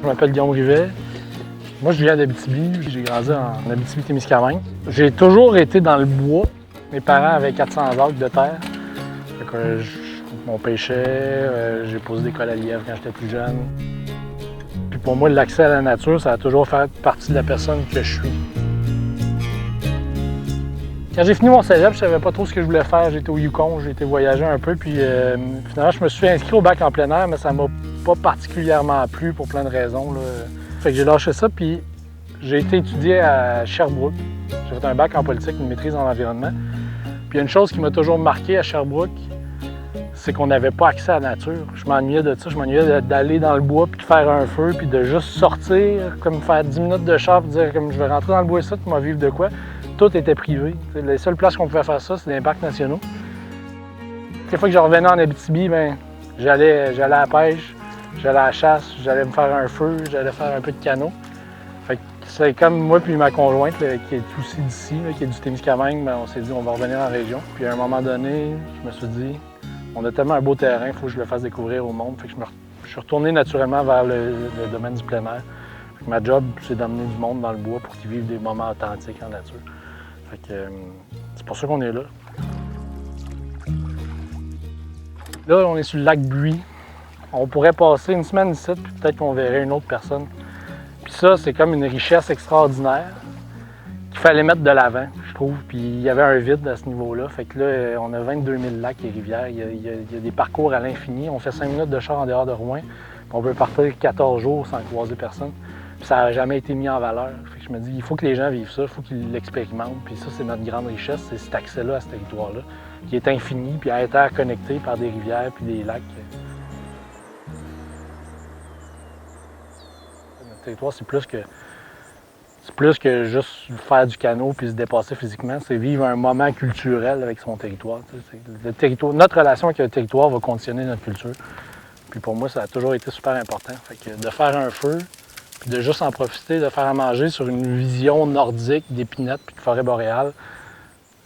Je m'appelle Guillaume Rivet. Moi, je viens d'Abitibi. J'ai grandi en Abitibi-Témiscamingue. J'ai toujours été dans le bois. Mes parents avaient 400 acres de terre. On pêchait, j'ai posé des cols à lièvre quand j'étais plus jeune. Puis pour moi, l'accès à la nature, ça a toujours fait partie de la personne que je suis. Quand j'ai fini mon cégep, je savais pas trop ce que je voulais faire. J'étais au Yukon, j'ai été voyager un peu, puis finalement, je me suis inscrit au bac en plein air, mais ça m'a pas particulièrement plu pour plein de raisons, là. Fait que j'ai lâché ça, puis j'ai été étudier à Sherbrooke. J'ai fait un bac en politique, une maîtrise en environnement. Puis il y a une chose qui m'a toujours marqué à Sherbrooke, c'est qu'on n'avait pas accès à la nature. Je m'ennuyais de ça, je m'ennuyais d'aller dans le bois, puis de faire un feu, puis de juste sortir, comme faire 10 minutes de char, puis dire comme je vais rentrer dans le bois ici, puis m'en vivre de quoi. Tout était privé. Les seules places qu'on pouvait faire ça, c'est des parcs nationaux. Chaque fois que je revenais en Abitibi, ben, j'allais à la pêche, j'allais à la chasse, j'allais me faire un feu, j'allais faire un peu de canot. Fait que c'est comme moi puis ma conjointe là, qui est aussi d'ici, qui est du Témiscamingue, ben, on s'est dit on va revenir en région. Puis à un moment donné, je me suis dit, on a tellement un beau terrain, il faut que je le fasse découvrir au monde. Fait que je suis retourné naturellement vers le domaine du plein air. Fait que ma job, c'est d'amener du monde dans le bois pour qu'ils vivent des moments authentiques en nature. Fait que c'est pour ça qu'on est là. Là, on est sur le lac Buis. On pourrait passer une semaine ici, puis peut-être qu'on verrait une autre personne. Puis ça, c'est comme une richesse extraordinaire qu'il fallait mettre de l'avant, je trouve. Puis il y avait un vide à ce niveau-là. Fait que là, on a 22 000 lacs et rivières. Il y a des parcours à l'infini. On fait 5 minutes de char en dehors de Rouen. Puis on peut partir 14 jours sans croiser personne. Puis ça n'a jamais été mis en valeur. Fait que je me dis, il faut que les gens vivent ça, il faut qu'ils l'expérimentent. Puis ça, c'est notre grande richesse, c'est cet accès-là à ce territoire-là, qui est infini, puis interconnecté par des rivières puis des lacs. Notre territoire, c'est plus que juste faire du canot puis se dépasser physiquement, c'est vivre un moment culturel avec son territoire. Notre relation avec le territoire va conditionner notre culture. Puis pour moi, ça a toujours été super important. Fait que de faire un feu, puis de juste en profiter, de faire à manger sur une vision nordique d'épinette puis de forêt boréale,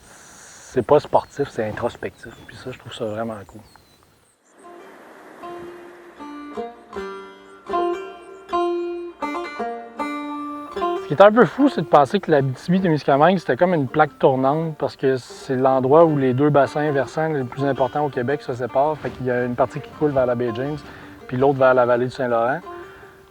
c'est pas sportif, c'est introspectif. Puis ça, je trouve ça vraiment cool. Ce qui est un peu fou, c'est de penser que l'Abitibi-Témiscamingue, c'était comme une plaque tournante parce que c'est l'endroit où les deux bassins versants les plus importants au Québec se séparent. Fait qu'il y a une partie qui coule vers la baie James, puis l'autre vers la vallée du Saint-Laurent.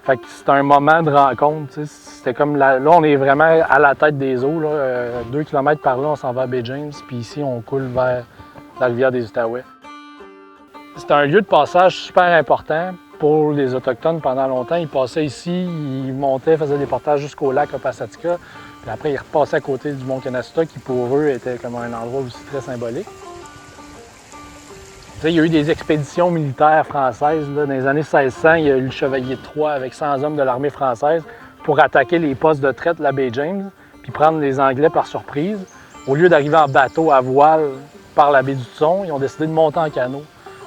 Fait que c'est un moment de rencontre. C'était comme là, on est vraiment à la tête des eaux. Là. 2 km par là, on s'en va à baie James, puis ici, on coule vers la rivière des Outaouais. C'est un lieu de passage super important pour les Autochtones pendant longtemps. Ils passaient ici, ils montaient, faisaient des portages jusqu'au lac Opasatika. Puis après, ils repassaient à côté du mont Canasta, qui pour eux était comme un endroit aussi très symbolique. Il y a eu des expéditions militaires françaises. Là. Dans les années 1600, il y a eu le Chevalier de Troyes avec 100 hommes de l'armée française pour attaquer les postes de traite de la baie James, puis prendre les Anglais par surprise. Au lieu d'arriver en bateau à voile par la baie du Thon, ils ont décidé de monter en canot.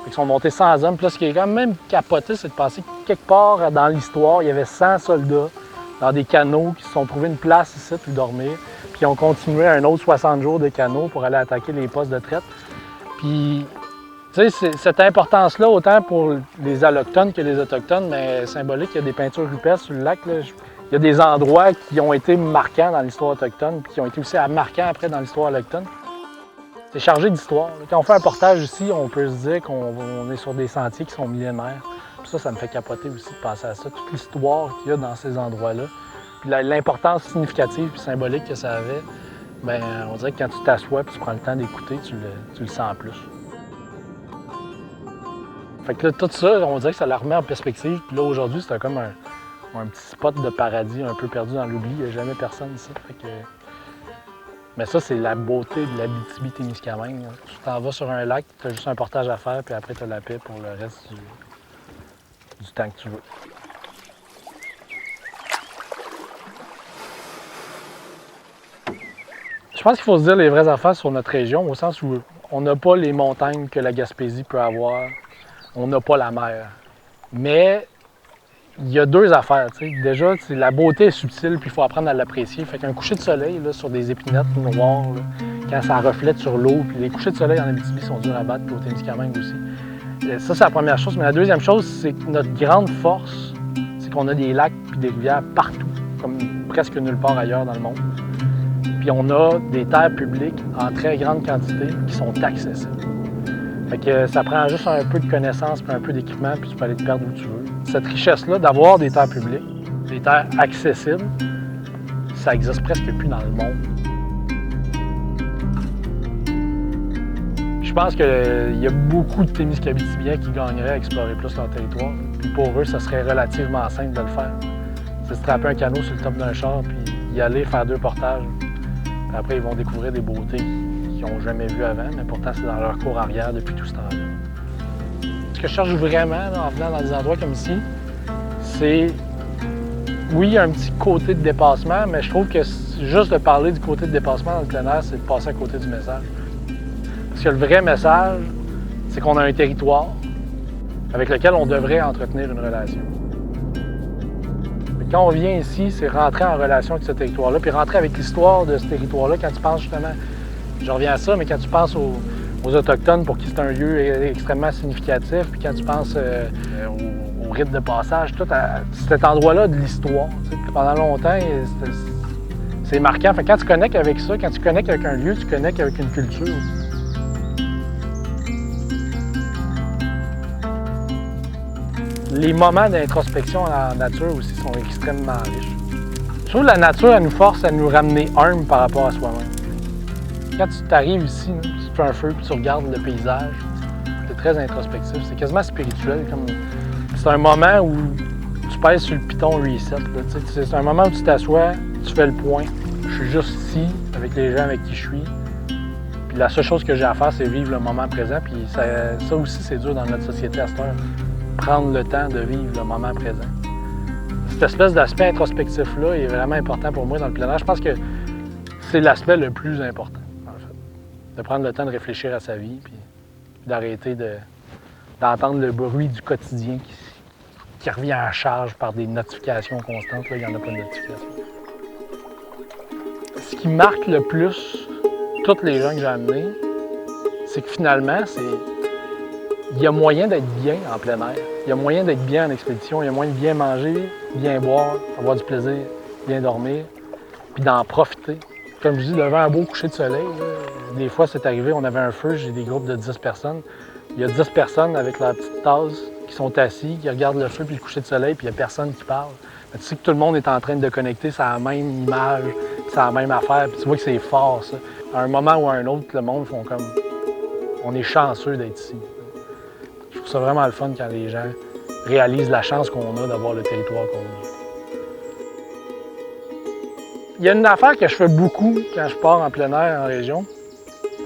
Ils sont montés 100 hommes. Puis là, ce qui est quand même capoté, c'est de penser que quelque part dans l'histoire, il y avait 100 soldats dans des canots qui se sont trouvés une place ici pour dormir. Puis ils ont continué un autre 60 jours de canot pour aller attaquer les postes de traite. Puis, tu sais, cette importance-là, autant pour les Allochtones que les Autochtones, mais symbolique, il y a des peintures rupestres sur le lac. Là. Il y a des endroits qui ont été marquants dans l'histoire autochtone, puis qui ont été aussi marquants après dans l'histoire autochtone. C'est chargé d'histoire. Quand on fait un portage ici, on peut se dire qu'on est sur des sentiers qui sont millénaires. Puis ça me fait capoter aussi de penser à ça, toute l'histoire qu'il y a dans ces endroits-là. Puis l'importance significative et symbolique que ça avait, bien, on dirait que quand tu t'assois et tu prends le temps d'écouter, tu le sens plus. Fait que là, tout ça, on dirait que ça la remet en perspective. Puis là, aujourd'hui, c'est comme un petit spot de paradis un peu perdu dans l'oubli. Il n'y a jamais personne ici. Fait que... Mais ça, c'est la beauté de l'Abitibi-Témiscamingue. Tu t'en vas sur un lac, tu as juste un portage à faire, puis après, tu as la paix pour le reste du temps que tu veux. Je pense qu'il faut se dire les vraies affaires sur notre région, au sens où on n'a pas les montagnes que la Gaspésie peut avoir. On n'a pas la mer. Mais il y a 2 affaires. T'sais. Déjà, la beauté est subtile, puis il faut apprendre à l'apprécier. Fait qu'un coucher de soleil là, sur des épinettes noires, là, quand ça reflète sur l'eau, puis les couchers de soleil en Abitibi sont durs à battre, puis au Témiscamingue aussi. Ça, c'est la première chose. Mais la deuxième chose, c'est que notre grande force, c'est qu'on a des lacs et des rivières partout, comme presque nulle part ailleurs dans le monde. Puis on a des terres publiques en très grande quantité qui sont accessibles. Fait que ça prend juste un peu de connaissances puis un peu d'équipement, puis tu peux aller te perdre où tu veux. Cette richesse-là d'avoir des terres publiques, des terres accessibles, ça n'existe presque plus dans le monde. Je pense qu'il y a beaucoup de Témiscabitibiens qui gagneraient à explorer plus leur territoire. Puis pour eux, ça serait relativement simple de le faire. C'est se trapper un canot sur le top d'un char, puis y aller faire 2 portages. Puis après, ils vont découvrir des beautés qu'ils n'ont jamais vues avant, mais pourtant, c'est dans leur cour arrière depuis tout ce temps-là. Ce que je cherche vraiment là, en venant dans des endroits comme ici, c'est, oui, un petit côté de dépassement, mais je trouve que juste de parler du côté de dépassement dans le plein air, c'est de passer à côté du message. Parce que le vrai message, c'est qu'on a un territoire avec lequel on devrait entretenir une relation. Quand on vient ici, c'est rentrer en relation avec ce territoire-là, puis rentrer avec l'histoire de ce territoire-là. Quand tu penses justement, je reviens à ça, mais quand tu penses aux Autochtones pour qui c'est un lieu extrêmement significatif, puis quand tu penses au rite de passage, tout à cet endroit-là de l'histoire. Pendant longtemps, c'est marquant. Fait que quand tu connectes avec ça, quand tu connectes avec un lieu, tu connectes avec une culture. Les moments d'introspection en nature aussi sont extrêmement riches. Je trouve que la nature, elle nous force à nous ramener humbles par rapport à soi-même. Quand tu t'arrives ici, tu te fais un feu puis tu regardes le paysage, c'est très introspectif, c'est quasiment spirituel. C'est un moment où tu pèses sur le piton reset. C'est un moment où tu t'assois, tu fais le point. Je suis juste ici avec les gens avec qui je suis. Puis la seule chose que j'ai à faire, c'est vivre le moment présent. Puis ça aussi, c'est dur dans notre société à cette heure. Prendre le temps de vivre le moment présent. Cette espèce d'aspect introspectif-là est vraiment important pour moi dans le plein air. Je pense que c'est l'aspect le plus important, en fait. De prendre le temps de réfléchir à sa vie, puis d'arrêter d'entendre le bruit du quotidien qui revient à charge par des notifications constantes. Là, il n'y en a pas de notifications. Ce qui marque le plus tous les gens que j'ai amenés, c'est que finalement, il y a moyen d'être bien en plein air. Il y a moyen d'être bien en expédition. Il y a moyen de bien manger, bien boire, avoir du plaisir, bien dormir, puis d'en profiter. Comme je dis, devant un beau coucher de soleil, là, des fois, c'est arrivé, on avait un feu, j'ai des groupes de 10 personnes. Il y a 10 personnes avec leur petite tasse qui sont assis, qui regardent le feu puis le coucher de soleil, puis il n'y a personne qui parle. Mais tu sais que tout le monde est en train de connecter, c'est la même image, c'est la même affaire, puis tu vois que c'est fort, ça. À un moment ou à un autre, le monde font comme... On est chanceux d'être ici. Je trouve ça vraiment le fun quand les gens réalisent la chance qu'on a d'avoir le territoire qu'on a. Il y a une affaire que je fais beaucoup quand je pars en plein air en région.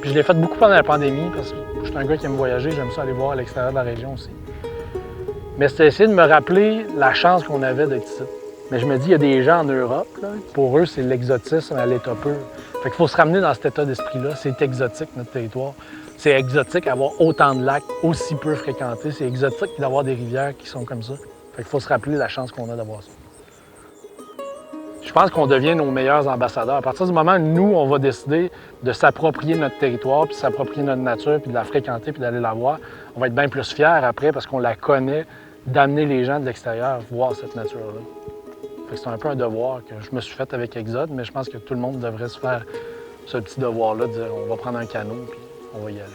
Puis je l'ai fait beaucoup pendant la pandémie parce que je suis un gars qui aime voyager, j'aime ça aller voir à l'extérieur de la région aussi. Mais c'était essayer de me rappeler la chance qu'on avait d'être ici. Mais je me dis, il y a des gens en Europe, là, pour eux, c'est l'exotisme à l'état pur. Fait qu'il faut se ramener dans cet état d'esprit-là. C'est exotique, notre territoire. C'est exotique d'avoir autant de lacs aussi peu fréquentés. C'est exotique d'avoir des rivières qui sont comme ça. Fait qu'il faut se rappeler la chance qu'on a d'avoir ça. Je pense qu'on devient nos meilleurs ambassadeurs. À partir du moment où nous, on va décider de s'approprier notre territoire, puis s'approprier notre nature, puis de la fréquenter, puis d'aller la voir, on va être bien plus fiers après parce qu'on la connaît, d'amener les gens de l'extérieur voir cette nature-là. Fait que c'est un peu un devoir que je me suis fait avec Exode, mais je pense que tout le monde devrait se faire ce petit devoir-là, de dire on va prendre un canot, puis on va y aller.